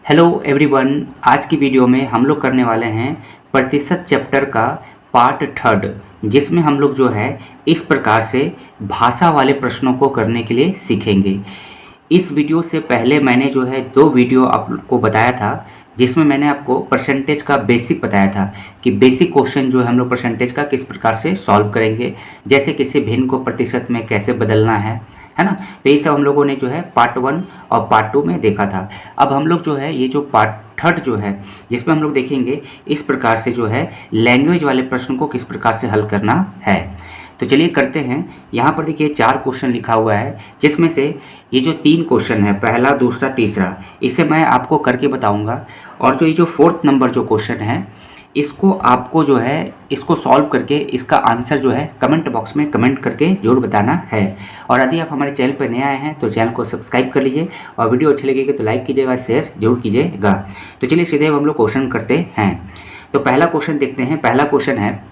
Hello everyone. आज की video में हम लोग करने वाले हैं प्रतिशत चैप्टर का पार्ट थर्ड, जिसमें हम लोग जो है इस प्रकार से भाषा वाले प्रश्नों को करने के लिए सीखेंगे। इस वीडियो से पहले मैंने जो है 2 वीडियो आपको बताया था, जिसमें मैंने आपको परसेंटेज का बेसिक बताया था कि बेसिक क्वेश्चन जो है हम लोग परसेंटेज का किस प्रकार से सॉल्व करेंगे, जैसे किसी भिन्न को प्रतिशत में कैसे बदलना है ना। तो ये सब हम लोगों ने जो है पार्ट 1 और पार्ट 2 में देखा था। अब हम लोग जो है ये जो पार्ट थर्ड जो है, जिसमें हम लोग देखेंगे इस प्रकार से जो है लैंग्वेज वाले प्रश्न को किस प्रकार से हल करना है। तो चलिए करते हैं। यहाँ पर देखिए 4 क्वेश्चन लिखा हुआ है, जिसमें से ये जो 3 क्वेश्चन है, पहला, दूसरा, तीसरा, इसे मैं आपको करके बताऊंगा। और जो ये जो 4th नंबर जो क्वेश्चन है, इसको आपको जो है इसको सॉल्व करके इसका आंसर जो है कमेंट बॉक्स में कमेंट करके जरूर बताना है। और यदि आप हमारे चैनल पर नए आए हैं तो चैनल को सब्सक्राइब कर लीजिए, और वीडियो अच्छी लगेगी तो लाइक कीजिएगा, शेयर जरूर कीजिएगा। तो चलिए सीधे हम लोग क्वेश्चन करते हैं। तो पहला क्वेश्चन देखते हैं। पहला क्वेश्चन है,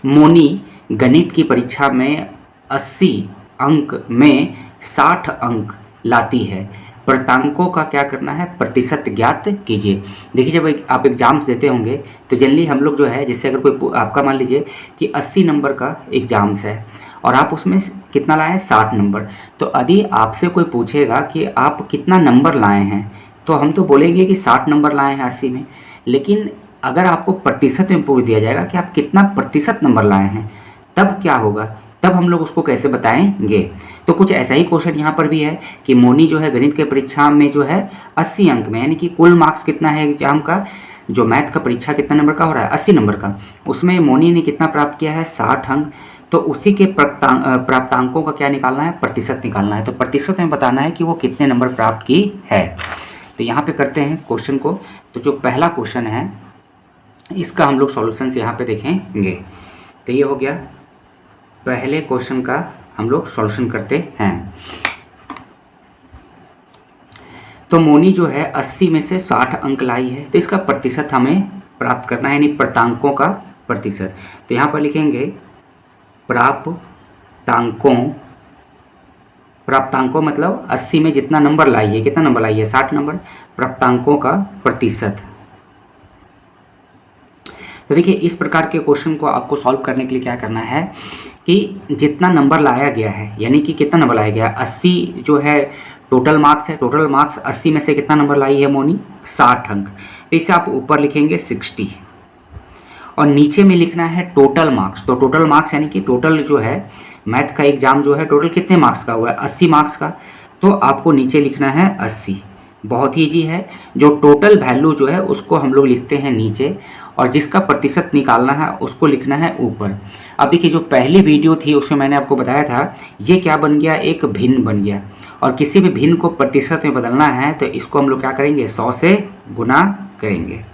मोनी गणित की परीक्षा में 80 अंक में 60 अंक लाती है, प्राप्तांकों का क्या करना है, प्रतिशत ज्ञात कीजिए। देखिए, जब आप एग्जाम्स देते होंगे तो जनरली हम लोग जो है, जिससे अगर कोई आपका मान लीजिए कि 80 नंबर का एग्जाम्स है और आप उसमें कितना लाए हैं, 60 नंबर, तो यदि आपसे कोई पूछेगा कि आप कितना नंबर लाए हैं, तो हम तो बोलेंगे कि 60 नंबर लाए हैं 80 में। लेकिन अगर आपको प्रतिशत में पूछ दिया जाएगा कि आप कितना प्रतिशत नंबर लाए हैं, तब क्या होगा, तब हम लोग उसको कैसे बताएंगे। तो कुछ ऐसा ही क्वेश्चन यहाँ पर भी है कि मोनी जो है गणित के परीक्षा में जो है 80 अंक में, यानी कि कुल मार्क्स कितना है एग्जाम का, जो मैथ का परीक्षा कितना नंबर का हो रहा है, 80 नंबर का, उसमें मोनी ने कितना प्राप्त किया है, 60 अंक। तो उसी के प्राप्तांकों का क्या निकालना है, प्रतिशत निकालना है। तो प्रतिशत में बताना है कि वो कितने नंबर प्राप्त की है। तो यहाँ पे करते हैं क्वेश्चन को। तो जो पहला क्वेश्चन है, इसका हम लोग सॉल्यूशन यहाँ पे देखेंगे। तो ये हो गया पहले क्वेश्चन का, हम लोग सॉल्यूशन करते हैं। तो मोनी जो है 80 में से 60 अंक लाई है, तो इसका प्रतिशत हमें प्राप्त करना है, यानी प्राप्तांकों का प्रतिशत। तो यहाँ पर लिखेंगे प्राप्तांकों मतलब 80 में जितना नंबर लाई है, कितना नंबर लाई है, 60 नंबर, प्राप्तांकों का प्रतिशत। तो देखिए, इस प्रकार के क्वेश्चन को आपको सॉल्व करने के लिए क्या करना है कि जितना नंबर लाया गया है, यानी कि कितना नंबर लाया गया, 80 जो है टोटल मार्क्स है, टोटल मार्क्स 80 में से कितना नंबर लाई है मोनी, 60 अंक। तो इसे आप ऊपर लिखेंगे 60, और नीचे में लिखना है टोटल मार्क्स। तो टोटल मार्क्स यानी कि टोटल जो है मैथ का एग्जाम जो है टोटल कितने मार्क्स का हुआ है, 80 मार्क्स का। तो आपको नीचे लिखना है 80। बहुत ही ईजी है। जो टोटल वैल्यू जो है उसको हम लोग लिखते हैं नीचे, और जिसका प्रतिशत निकालना है उसको लिखना है ऊपर। अब देखिए, जो पहली वीडियो थी उसमें मैंने आपको बताया था, ये क्या बन गया, एक भिन्न बन गया। और किसी भी भिन्न को प्रतिशत में बदलना है तो इसको हम लोग क्या करेंगे, 100 से गुना करेंगे।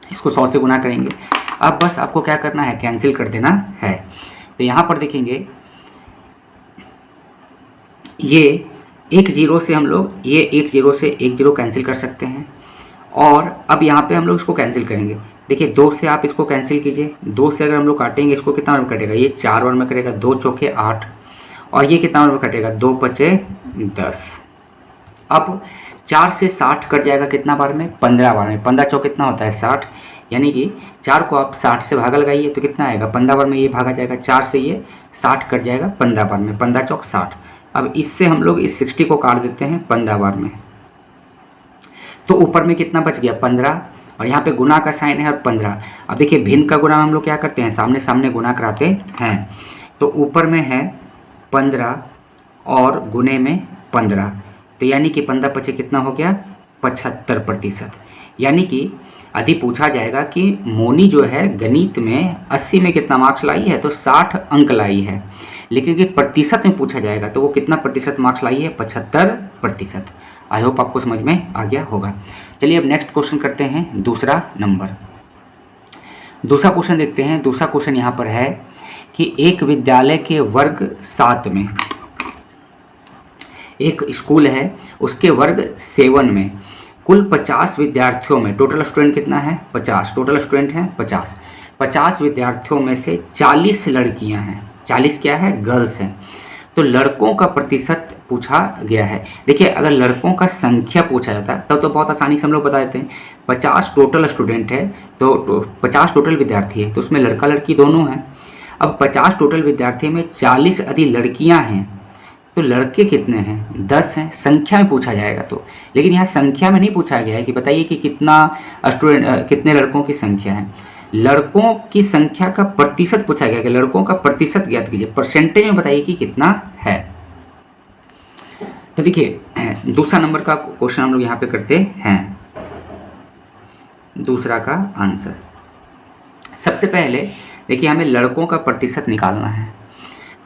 इसको 100 से गुना करेंगे। अब बस आपको क्या करना है, कैंसिल कर देना है। तो यहाँ पर देखेंगे, ये एक जीरो से हम लोग, ये एक जीरो से एक जीरो कैंसिल कर सकते हैं। और अब यहाँ पे हम लोग इसको कैंसिल करेंगे। देखिए, 2 से आप इसको कैंसिल कीजिए। 2 से अगर हम लोग काटेंगे इसको, कितना बार में कटेगा, ये 4 बार में कटेगा, 2 चौके 8, और ये कितना बार में कटेगा, 2 पचे 10। अब 4 से 60 कट जाएगा कितना बार में, 15 बार में। 15 चौक कितना होता है, 60, यानी कि 4 को आप 60 से भागा लगाइए तो कितना आएगा, 15 बार में ये भागा जाएगा। 4 से ये 60 कट जाएगा 15 बार में, 15 चौक 60। अब इससे हम लोग इस 60 को काट देते हैं 15 बार में। तो ऊपर में कितना बच गया, 15, और यहाँ पे गुना का साइन है और 15। अब देखिए, भिन्न का गुना हम लोग क्या करते हैं, सामने सामने गुना कराते हैं। तो ऊपर में है 15 और गुने में 15, तो यानी कि 15 पचे कितना हो गया, 75%। यानी कि यदि पूछा जाएगा कि मोनी जो है गणित में 80 में कितना मार्क्स लाई है, तो 60 अंक लाई है। लेकिन कि प्रतिशत में पूछा जाएगा तो वो कितना प्रतिशत मार्क्स लाई है, 75%। आई होप आपको समझ में आ गया होगा। चलिए अब नेक्स्ट क्वेश्चन करते हैं, दूसरा नंबर। दूसरा क्वेश्चन देखते हैं। दूसरा क्वेश्चन यहाँ पर है कि एक विद्यालय के वर्ग 7 में, एक स्कूल है उसके वर्ग 7 में कुल 50 विद्यार्थियों में, टोटल स्टूडेंट कितना है, 50, टोटल स्टूडेंट हैं 50 विद्यार्थियों में से 40 लड़कियां हैं, 40 क्या है, गर्ल्स हैं। तो लड़कों का प्रतिशत पूछा गया है। देखिए अगर लड़कों का संख्या पूछा जाता तब तो बहुत आसानी से हम लोग बता देते हैं। 50 टोटल स्टूडेंट है तो 50 टोटल विद्यार्थी है तो उसमें लड़का लड़की दोनों हैं। अब 50 टोटल विद्यार्थी में 40 यदि लड़कियां हैं तो लड़के कितने हैं? 10 हैं। संख्या में पूछा जाएगा तो, लेकिन यहाँ संख्या में नहीं पूछा गया है कि बताइए कि कितना स्टूडेंट कितने लड़कों की संख्या है। लड़कों की संख्या का प्रतिशत पूछा गया कि लड़कों का प्रतिशत ज्ञात कीजिए, परसेंटेज में बताइए कि कितना है। तो देखिए दूसरा नंबर का क्वेश्चन हम लोग यहाँ पे करते हैं। दूसरा का आंसर, सबसे पहले देखिए हमें लड़कों का प्रतिशत निकालना है।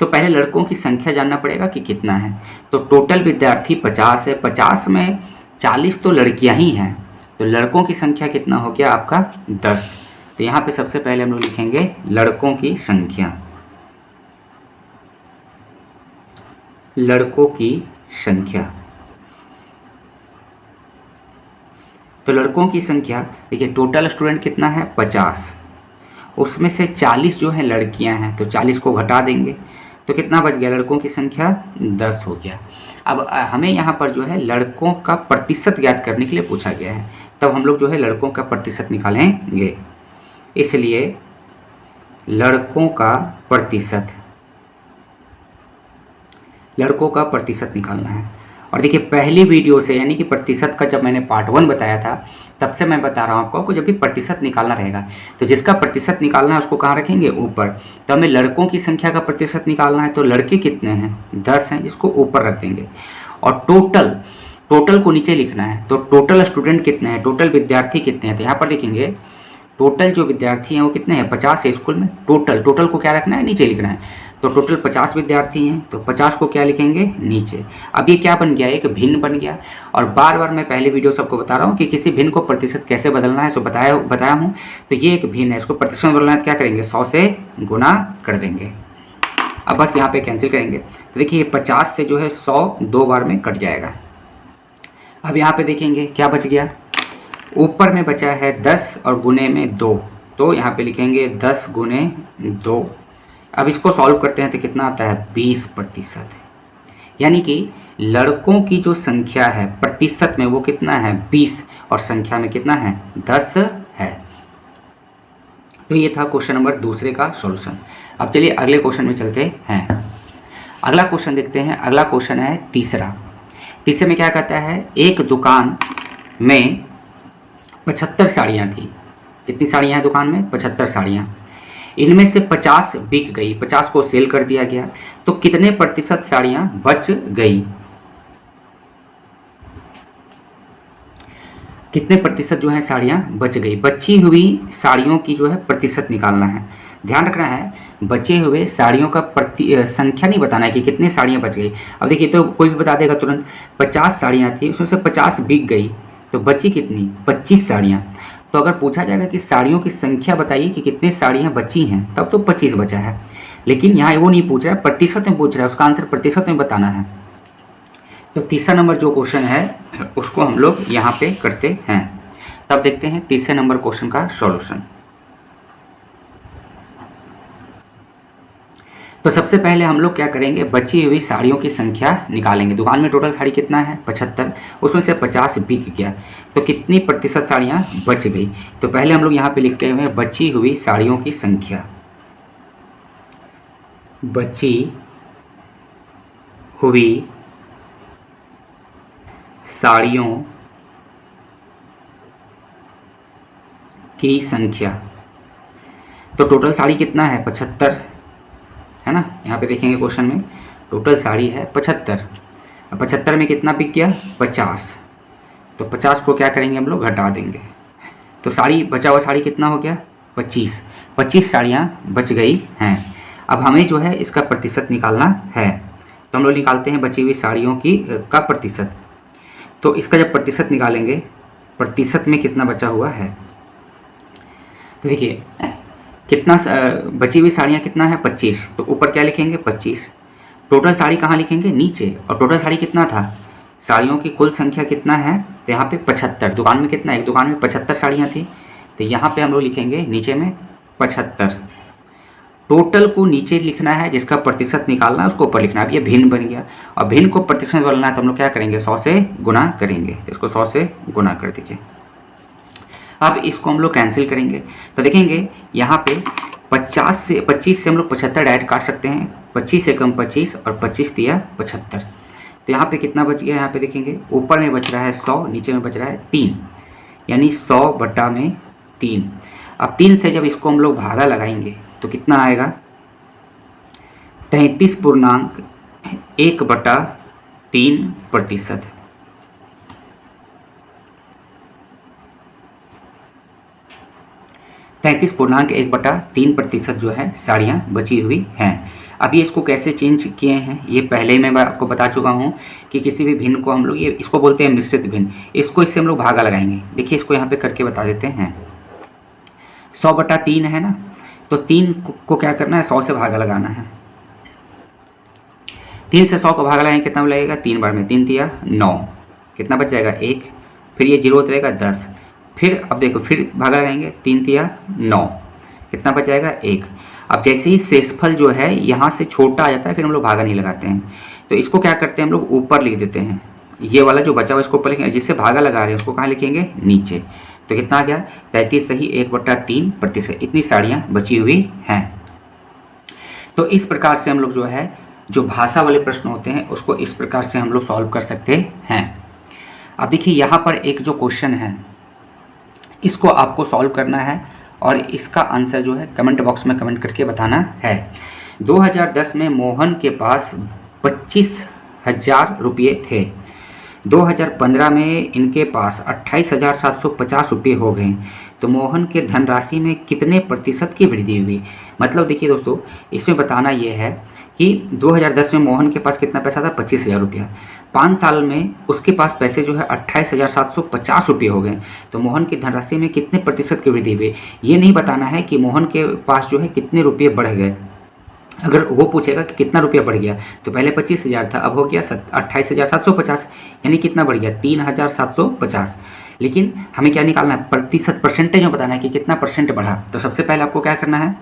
तो पहले लड़कों की संख्या जानना पड़ेगा कि कितना है। तो टोटल विद्यार्थी 50 है, 50 में 40 तो लड़कियां ही हैं, तो लड़कों की संख्या कितना हो गया आपका? 10। तो यहाँ पे सबसे पहले हम लोग लिखेंगे लड़कों की संख्या। लड़कों की संख्या, तो लड़कों की संख्या देखिए टोटल स्टूडेंट कितना है? 50, उसमें से 40 जो है लड़कियां हैं तो 40 को घटा देंगे तो कितना बच गया? लड़कों की संख्या 10 हो गया। अब हमें यहाँ पर जो है लड़कों का प्रतिशत ज्ञात करने के लिए पूछा गया है, तब हम लोग जो है लड़कों का प्रतिशत निकालेंगे। इसलिए लड़कों का प्रतिशत निकालना है। और देखिए पहली वीडियो से यानी कि प्रतिशत का जब मैंने पार्ट 1 बताया था तब से मैं बता रहा हूँ आपको जब भी प्रतिशत निकालना रहेगा तो जिसका प्रतिशत निकालना है उसको कहाँ रखेंगे? ऊपर। तो हमें लड़कों की संख्या का प्रतिशत निकालना है तो लड़के कितने हैं? 10 हैं, जिसको ऊपर रख देंगे। और टोटल को नीचे लिखना है तो टोटल स्टूडेंट कितने हैं? टोटल विद्यार्थी कितने हैं? तो यहाँ पर देखेंगे टोटल जो विद्यार्थी हैं वो कितने हैं? 50 है स्कूल में। टोटल को क्या रखना है? नीचे लिखना है। तो टोटल 50 विद्यार्थी हैं तो 50 को क्या लिखेंगे? नीचे। अब ये क्या बन गया? एक भिन्न बन गया। और बार बार मैं पहले वीडियो सबको बता रहा हूँ कि किसी भिन्न को प्रतिशत कैसे बदलना है, सो बताया हूँ। तो ये एक भिन्न है, इसको प्रतिशत में बदलना है तो क्या करेंगे? 100 से गुना कर देंगे। अब बस यहाँ पे कैंसिल करेंगे तो देखिए 50 से जो है 100 2 बार में कट जाएगा। अब यहाँ पे देखेंगे क्या बच गया? ऊपर में बचा है 10 और गुने में 2, तो यहाँ पे लिखेंगे 10 गुने 2। अब इसको सॉल्व करते हैं तो कितना आता है? 20%। यानी कि लड़कों की जो संख्या है प्रतिशत में वो कितना है? 20 और संख्या में कितना है? 10 है। तो ये था क्वेश्चन नंबर दूसरे का सॉल्यूशन। अब चलिए अगले क्वेश्चन में चलते हैं। अगला क्वेश्चन देखते हैं। अगला क्वेश्चन है तीसरा में क्या कहता है? एक दुकान में 75 साड़ियाँ थी। कितनी साड़ियाँ हैं दुकान में? 75 साड़ियाँ। इनमें से 50 बिक गई, 50 को सेल कर दिया गया, तो कितने प्रतिशत साड़ियाँ बच गई? कितने प्रतिशत जो है साड़ियाँ बच गई? बची हुई साड़ियों की जो है प्रतिशत निकालना है। ध्यान रखना है बचे हुए साड़ियों का संख्या नहीं बताना है कि कितने साड़ियाँ बच गई। अब देखिए तो कोई भी बता देगा तुरंत। 50 साड़ियाँ थी, उसमें से 50 बिक गई, तो बची कितनी? 25 साड़ियाँ। तो अगर पूछा जाएगा कि साड़ियों की संख्या बताइए कि कितने साड़ियाँ बची हैं, तब तो 25 बचा है। लेकिन यहाँ वो नहीं पूछ रहा है, प्रतिशत में पूछ रहा है, उसका आंसर प्रतिशत में बताना है। तो तीसरा नंबर जो क्वेश्चन है उसको हम लोग यहाँ पे करते हैं। तब देखते हैं तीसरे नंबर क्वेश्चन का सॉल्यूशन। तो सबसे पहले हम लोग क्या करेंगे? बची हुई साड़ियों की संख्या निकालेंगे। दुकान में टोटल साड़ी कितना है? 75, उसमें से 50 बिक गया, तो कितनी प्रतिशत साड़ियाँ बच गई? तो पहले हम लोग यहाँ पे लिखते हैं बची हुई साड़ियों की संख्या। बची हुई साड़ियों की संख्या। तो टोटल साड़ी कितना है? 75 है ना। यहाँ पे देखेंगे क्वेश्चन में टोटल साड़ी है 75। अब 75 में कितना बिक गया? 50। तो 50 को क्या करेंगे हम लोग? घटा देंगे। तो साड़ी बचा हुआ साड़ी कितना हो गया? 25 साड़ियाँ बच गई हैं। अब हमें जो है इसका प्रतिशत निकालना है, तो हम लोग निकालते हैं बची हुई साड़ियों की का प्रतिशत। तो इसका जब प्रतिशत निकालेंगे, प्रतिशत में कितना बचा हुआ है, तो देखिए कितना बची हुई साड़ियाँ कितना है? 25। तो ऊपर क्या लिखेंगे? 25। टोटल साड़ी कहाँ लिखेंगे? नीचे। और टोटल साड़ी कितना था? साड़ियों की कुल संख्या कितना है? तो यहाँ पे 75। दुकान में कितना है? एक दुकान में 75 साड़ियाँ थी, तो यहाँ पे हम लोग लिखेंगे नीचे में 75। टोटल को नीचे लिखना है, जिसका प्रतिशत निकालना है उसको ऊपर लिखना है। अब ये भिन्न बन गया और भिन्न को प्रतिशत बोलना है तो हम लोग क्या करेंगे, 100 से गुना करेंगे। तो इसको 100 से गुना कर दीजिए। अब इसको हम लोग कैंसिल करेंगे तो देखेंगे यहाँ पे 25 से हम लोग 75 डायरेक्ट काट सकते हैं। 25 से कम 25 और 25 दिया 75। तो यहाँ पे कितना बच गया, यहाँ पे देखेंगे ऊपर में बच रहा है 100, नीचे में बच रहा है 3, यानी 100 बटा में 3। अब 3 से जब इसको हम लोग भागा लगाएंगे तो कितना आएगा, 33.1/3%। 33.1/3% जो है साड़ियाँ बची हुई हैं। अब ये इसको कैसे चेंज किए हैं ये पहले मैं आपको बता चुका हूँ कि किसी भी भिन्न को हम लोग, ये इसको बोलते हैं मिश्रित भिन्न, इसको इससे हम लोग भागा लगाएंगे। देखिए इसको यहाँ पे करके बता देते हैं। 100/3 है ना, तो 3 को क्या करना है, 100 से भागा लगाना है। 3 से 100 को भागा लगाएंगे कितना लगेगा, 3 बार में 3 दिया 9, कितना बच जाएगा 1, फिर ये 0 उतरेगा 10, फिर अब देखो फिर भागा लगाएंगे 3 दिया 9, कितना बच जाएगा 1। अब जैसे ही शेषफल जो है यहाँ से छोटा आ जाता है फिर हम लोग भागा नहीं लगाते हैं, तो इसको क्या करते हैं हम लोग ऊपर लिख देते हैं। ये वाला जो बचा हुआ इसको ऊपर लिखेंगे, जिससे भागा लगा रहे हैं उसको कहाँ लिखेंगे, नीचे। तो कितना आ गया, 33 सही 1/3%। इतनी साड़ियाँ बची हुई हैं। तो इस प्रकार से हम लोग जो है जो भाषा वाले प्रश्न होते हैं उसको इस प्रकार से हम लोग सॉल्व कर सकते हैं। अब देखिए यहाँ पर एक जो क्वेश्चन है इसको आपको सॉल्व करना है और इसका आंसर जो है कमेंट बॉक्स में कमेंट करके बताना है। 2010 में मोहन के पास 25,000 रुपये थे। 2015 में इनके पास 28,750 रुपये हो गए, तो मोहन के धनराशि में कितने प्रतिशत की वृद्धि हुई। मतलब देखिए दोस्तों, इसमें बताना ये है कि 2010 में मोहन के पास कितना पैसा था, 25,000 रुपया। 5 साल में उसके पास पैसे जो है 28,750 रुपये हो गए, तो मोहन की धनराशि में कितने प्रतिशत की वृद्धि हुई। ये नहीं बताना है कि मोहन के पास जो है कितने रुपये बढ़ गए। अगर वो पूछेगा कि कितना रुपया बढ़ गया तो पहले 25,000 था, अब हो गया 28,750, यानी कितना बढ़ गया 3,750। लेकिन हमें क्या निकालना है, प्रतिशत, परसेंटेज में बताना है कि कितना परसेंट बढ़ा। तो सबसे पहले आपको क्या करना है,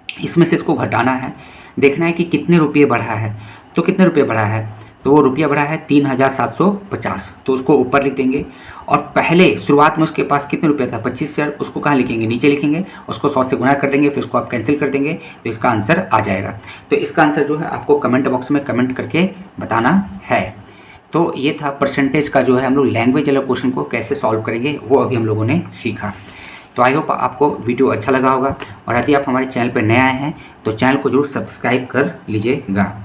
इसमें से इसको घटाना है, देखना है कि कितने रुपये बढ़ा है। तो कितने रुपये बढ़ा है, तो वो रुपया बढ़ा है 3,750, तो उसको ऊपर लिख देंगे। और पहले शुरुआत में उसके पास कितने रुपया था, 25,000, उसको कहाँ लिखेंगे, नीचे लिखेंगे। उसको 100 से गुणा कर देंगे, फिर उसको आप कैंसिल कर देंगे, तो इसका आंसर आ जाएगा। तो इसका आंसर जो है आपको कमेंट बॉक्स में कमेंट करके बताना है। तो ये था परसेंटेज का जो है हम लोग लैंग्वेज वाला क्वेश्चन को कैसे सॉल्व करेंगे वो अभी हम लोगों ने सीखा। तो आई होप आपको वीडियो अच्छा लगा होगा, और यदि आप हमारे चैनल पर नए आए हैं तो चैनल को जरूर सब्सक्राइब कर लीजिएगा।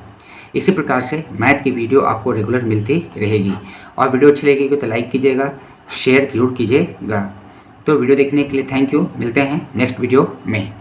इसी प्रकार से मैथ की वीडियो आपको रेगुलर मिलती रहेगी, और वीडियो अच्छी लगेगी तो लाइक कीजिएगा, शेयर जरूर कीजिएगा। तो वीडियो देखने के लिए थैंक यू। मिलते हैं नेक्स्ट वीडियो में।